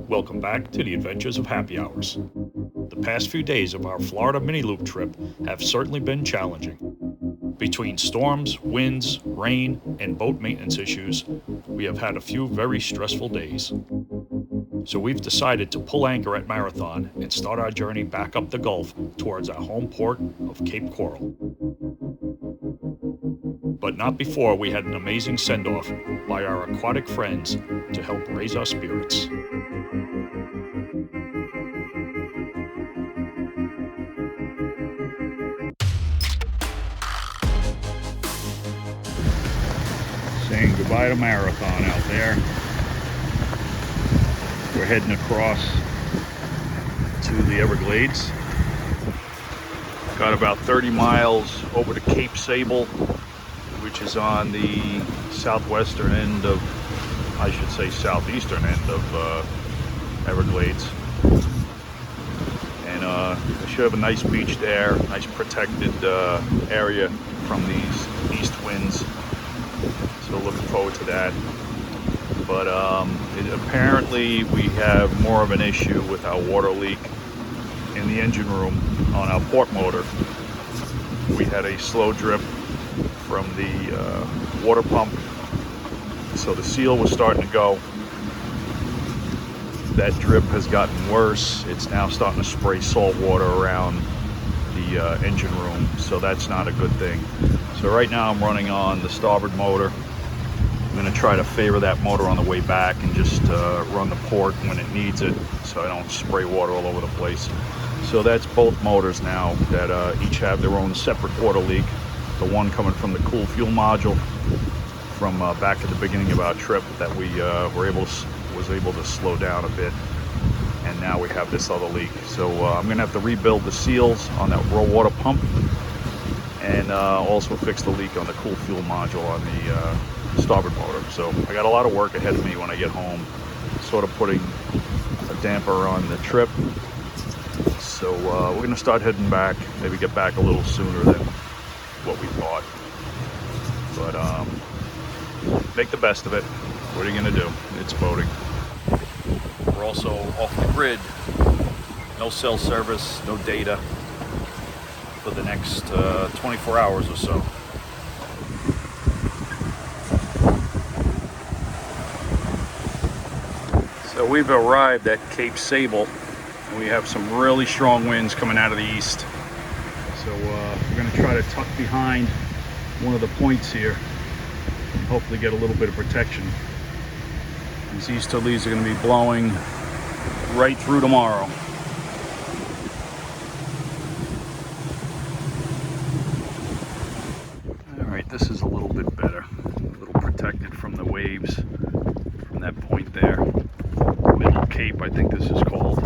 Welcome back to the Adventures of Happy Hours. The past few days of our Florida mini-loop trip have certainly been challenging. Between storms, winds, rain, and boat maintenance issues, we have had a few very stressful days. So we've decided to pull anchor at Marathon and start our journey back up the Gulf towards our home port of Cape Coral. But not before we had an amazing send-off by our aquatic friends to help raise our spirits. Saying goodbye to Marathon out there. We're heading across to the Everglades. Got about 30 miles over to Cape Sable, which is on the southwestern end of, I should say southeastern end of Everglades. And we should have a nice beach there, nice protected area from these east winds. So looking forward to that. But apparently we have more of an issue with our water leak in the engine room on our port motor. We had a slow drip from the water pump, so the seal was starting to go. That drip has gotten worse. It's now starting to spray salt water around the engine room, so that's not a good thing. So right now I'm running on the starboard motor. I'm going to try to favor that motor on the way back and just run the port when it needs it, so I don't spray water all over the place. So that's both motors now that each have their own separate water leak. The one coming from the cool fuel module from back at the beginning of our trip that we was able to slow down a bit, and now we have this other leak. So I'm going to have to rebuild the seals on that raw water pump, and also fix the leak on the cool fuel module on the starboard motor. So I got a lot of work ahead of me when I get home, sort of putting a damper on the trip. So we're going to start heading back, maybe get back a little sooner than what we thought. But make the best of it. What are you going to do? It's boating. We're also off the grid. No cell service, no data for the next 24 hours or so. So we've arrived at Cape Sable, and we have some really strong winds coming out of the east. So we're going to try to tuck behind one of the points here and hopefully get a little bit of protection. These easterlies are going to be blowing right through tomorrow. Alright, this is a little bit better. A little protected from the waves from that point there. Middle Cape, I think this is called.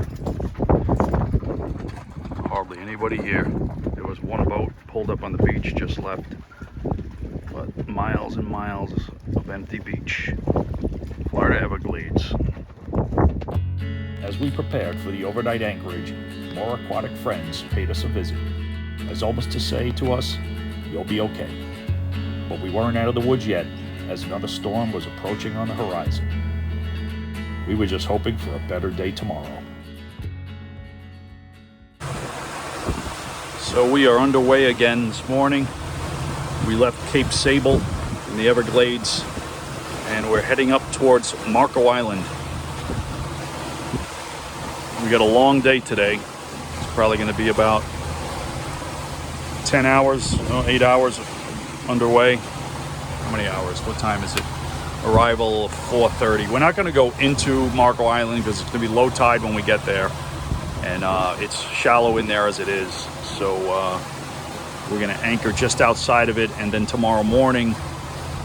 Hardly anybody here. There was one boat pulled up on the beach, just left. But miles and miles of empty beach. Florida Everglades. As we prepared for the overnight anchorage, more aquatic friends paid us a visit, as almost to say to us, "You'll be okay." But we weren't out of the woods yet, as another storm was approaching on the horizon. We were just hoping for a better day tomorrow. So we are underway again this morning. We left Cape Sable in the Everglades, and we're heading up towards Marco Island. We got a long day today. It's probably going to be about 10 hours, 8 hours underway. How many hours? What time is it? Arrival of 4:30. We're not going to go into Marco Island because it's going to be low tide when we get there, and it's shallow in there as it is. So we're going to anchor just outside of it, and then tomorrow morning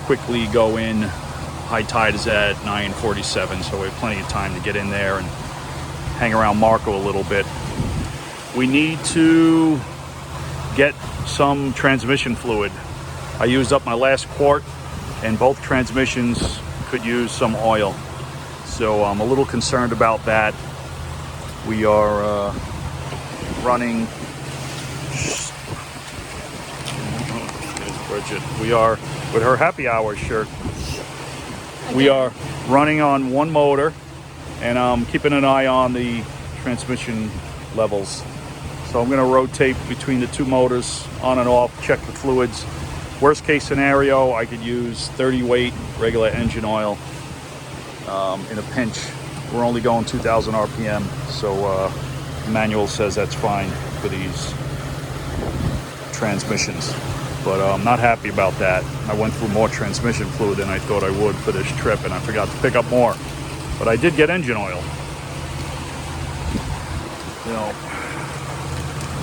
quickly go in. High tide is at 9:47, so we have plenty of time to get in there and hang around Marco a little bit. We need to get some transmission fluid. I used up my last quart, and both transmissions could use some oil. So I'm a little concerned about that. We are running... There's Bridget. We are, with her happy hour shirt, we are running on one motor and I'm keeping an eye on the transmission levels. So I'm going to rotate between the two motors on and off, check the fluids. Worst case scenario, I could use 30 weight regular engine oil in a pinch. We're only going 2,000 RPM, so the manual says that's fine for these transmissions. But I'm not happy about that. I went through more transmission fluid than I thought I would for this trip, and I forgot to pick up more. But I did get engine oil. You know,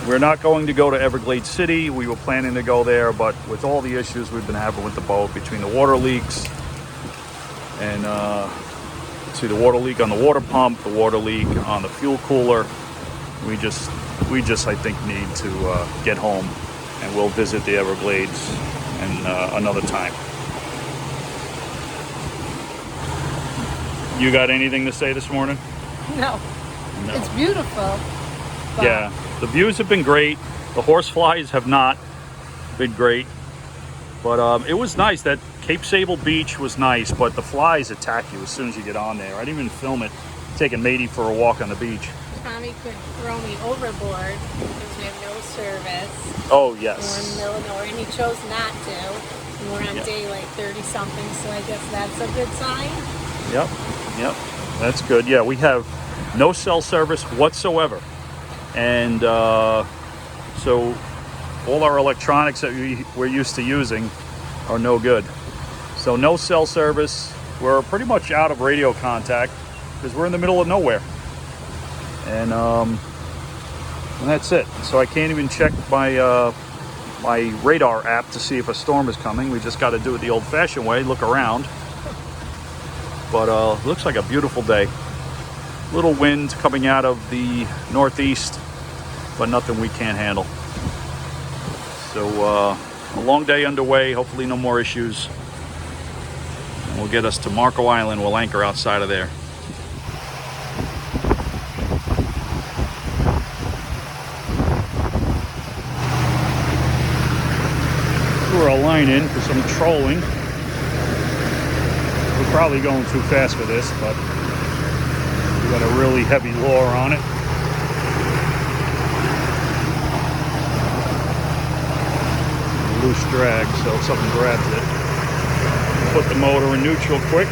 we're not going to go to Everglades City. We were planning to go there, but with all the issues we've been having with the boat, between the water leaks and the water leak on the water pump, the water leak on the fuel cooler, we just I think need to get home, and we'll visit the Everglades and another time. You got anything to say this morning? No. It's beautiful. Yeah, the views have been great. The horseflies have not been great, but it was nice. That Cape Sable beach was nice, but the flies attack you as soon as you get on there. I didn't even film it taking Matey for a walk on the beach. Tommy could throw me overboard because we have no service. Oh, yes. We're in the middle of nowhere, and he chose not to. And we're on day like 30 something, so I guess that's a good sign. Yep, that's good. Yeah, we have no cell service whatsoever. And so all our electronics that we're used to using are no good. So no cell service. We're pretty much out of radio contact because we're in the middle of nowhere. And that's it. So I can't even check my my radar app to see if a storm is coming. We just got to do it the old-fashioned way, look around. But looks like a beautiful day. Little wind coming out of the northeast, but nothing we can't handle. So a long day underway, hopefully no more issues. And we'll get us to Marco Island. We'll anchor outside of there. Threw our line in for some trolling. We're probably going too fast for this, but we got a really heavy lure on it. Loose drag, so if something grabs it, put the motor in neutral quick,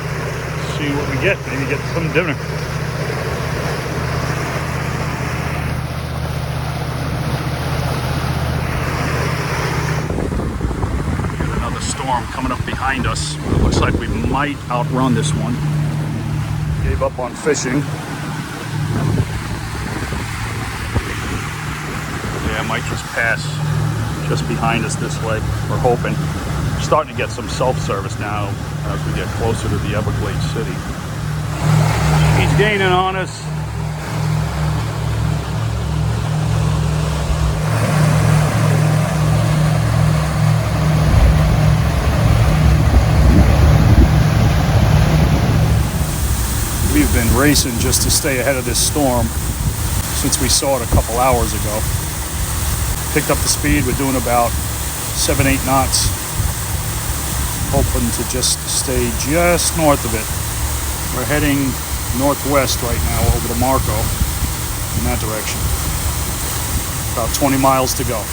see what we get, maybe get some dinner. Another storm coming up behind us. It looks like we might outrun this one. Gave up on fishing. Yeah, I might just pass just behind us this way. We're hoping. We're starting to get some self-service now as we get closer to the Everglades City. He's gaining on us. We've been racing just to stay ahead of this storm since we saw it a couple hours ago. Picked up the speed. We're doing about 7-8 knots. Hoping to just stay just north of it. We're heading northwest right now over to Marco in that direction. About 20 miles to go.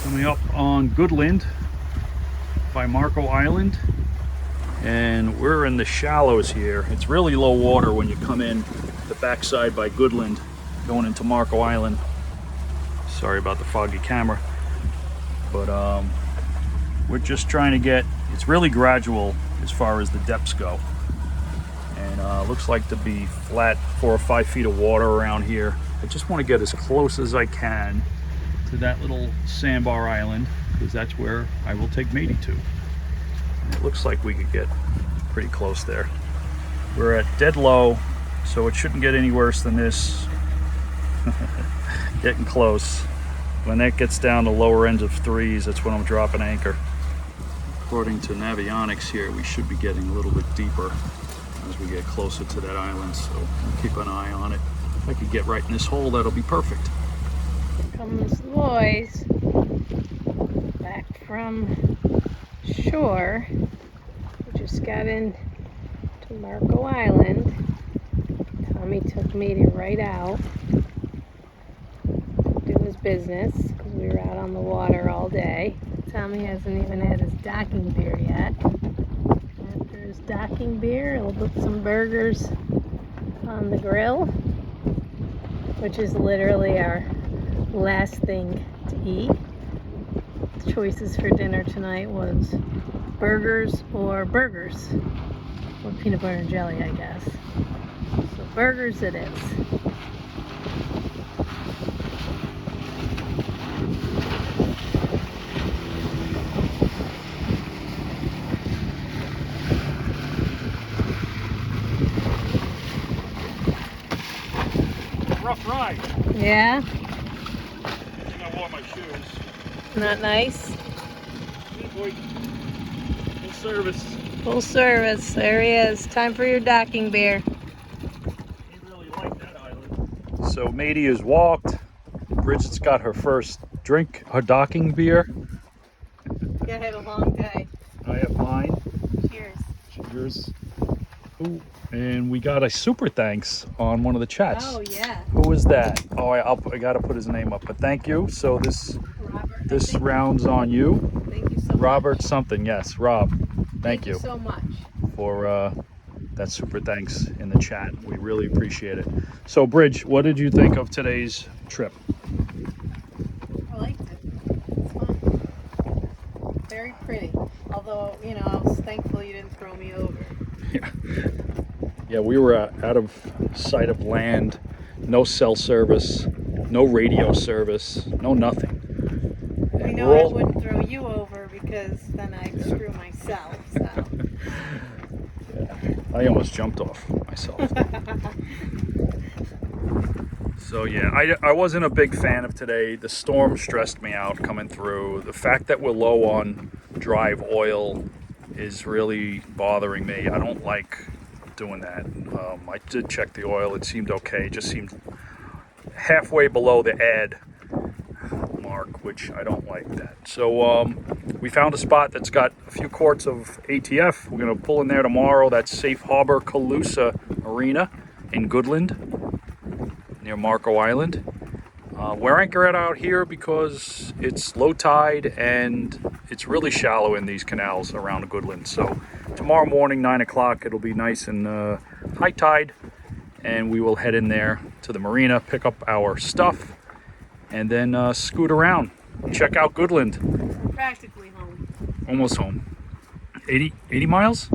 Coming up on Goodland by Marco Island. And we're in the shallows here. It's really low water when you come in the backside by Goodland going into Marco Island. Sorry about the foggy camera, but we're just trying to get, it's really gradual as far as the depths go, and looks like to be flat 4 or 5 feet of water around here. I just want to get as close as I can to that little sandbar island because that's where I will take Matey to. And it looks like we could get pretty close there. We're at dead low, so it shouldn't get any worse than this. Getting close. When that gets down to lower ends of 3s, that's when I'm dropping anchor. According to Navionics here, we should be getting a little bit deeper as we get closer to that island, so we'll keep an eye on it. If I could get right in this hole, that'll be perfect. Come the boys back from shore. We just got in to to Marco Island. Tommy took Matey right out to do his business because we were out on the water all day. Tommy hasn't even had his docking beer yet. After his docking beer, he'll put some burgers on the grill, which is literally our last thing to eat. The choices for dinner tonight was burgers or peanut butter and jelly, I guess. So burgers it is. Rough ride. Yeah? I think I wore my shoes. Not nice? Hey boy. Full service. Full service. There he is. Time for your docking beer. He really liked that island. So Matey has walked. Bridget's got her first drink, her docking beer. You had a long day. I have mine. Cheers. Cheers. Ooh, and we got a super thanks on one of the chats. Oh, yeah. Who is that? Oh, I got to put his name up. But thank you. So Robert. this round's on you. Thank you so much. Robert something. Yes, Rob. Thank you so much. for that super thanks in the chat. We really appreciate it. So, Bridge, what did you think of today's trip? I liked it. It's fun. Very pretty. Although, you know, I was thankful you didn't throw me over. Yeah, we were out of sight of land, no cell service, no radio service, no nothing. You know I wouldn't throw you over because then I'd screw myself. So. Yeah, I almost jumped off myself. So yeah, I wasn't a big fan of today. The storm stressed me out coming through. The fact that we're low on drive oil is really bothering me. I don't like doing that. I did check the oil. It seemed okay. It just seemed halfway below the add mark, which I don't like that. So we found a spot that's got a few quarts of ATF. We're going to pull in there tomorrow. That's Safe Harbor Calusa Marina in Goodland near Marco Island. We're anchored out here because it's low tide and it's really shallow in these canals around Goodland. So tomorrow morning, 9 o'clock, it'll be nice and high tide, and we will head in there to the marina, pick up our stuff, and then scoot around, check out Goodland. We're practically home. Almost home. 80 miles?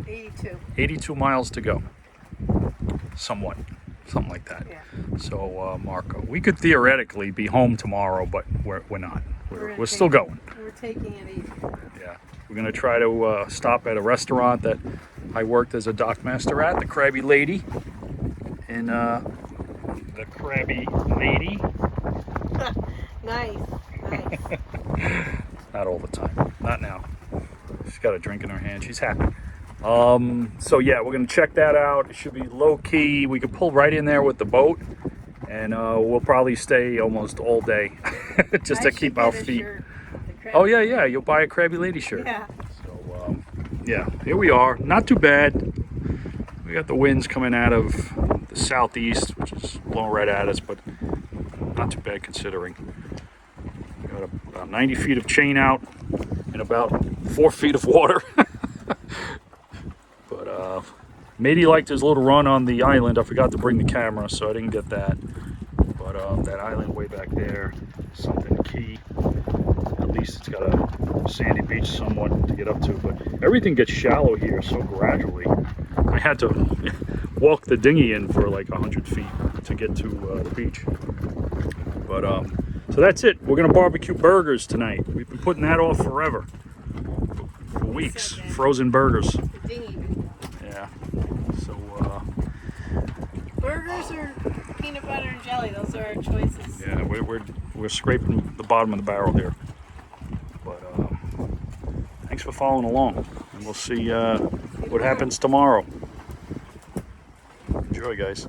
82. 82 miles to go. Somewhat. Something like that. Yeah. So, Marco, we could theoretically be home tomorrow, but we're not. We're still going. We're taking it easy. Yeah. We're going to try to stop at a restaurant that I worked as a dockmaster at, the Krabby Lady. In the Krabby Lady. Nice. Not all the time. Not now. She's got a drink in her hand. She's happy. So yeah, we're gonna check that out. It should be low key. We could pull right in there with the boat, and we'll probably stay almost all day just to keep our feet. Oh yeah, you'll buy a Krabby Lady shirt. Yeah. So yeah, here we are. Not too bad. We got the winds coming out of the southeast, which is blowing right at us, but not too bad considering. We got about 90 feet of chain out and about 4 feet of water. But Matey liked his little run on the island. I forgot to bring the camera, so I didn't get that. But that island way back there is something key. At least it's got a sandy beach somewhat to get up to, but everything gets shallow here so gradually. I had to walk the dinghy in for like 100 feet to get to the beach. But so that's it. We're gonna barbecue burgers tonight. We've been putting that off forever, for weeks. Frozen burgers. Yeah. So burgers or peanut butter and jelly? Those are our choices. yeah, we're scraping the bottom of the barrel here. But thanks for following along, and we'll see what happens tomorrow. Enjoy, guys.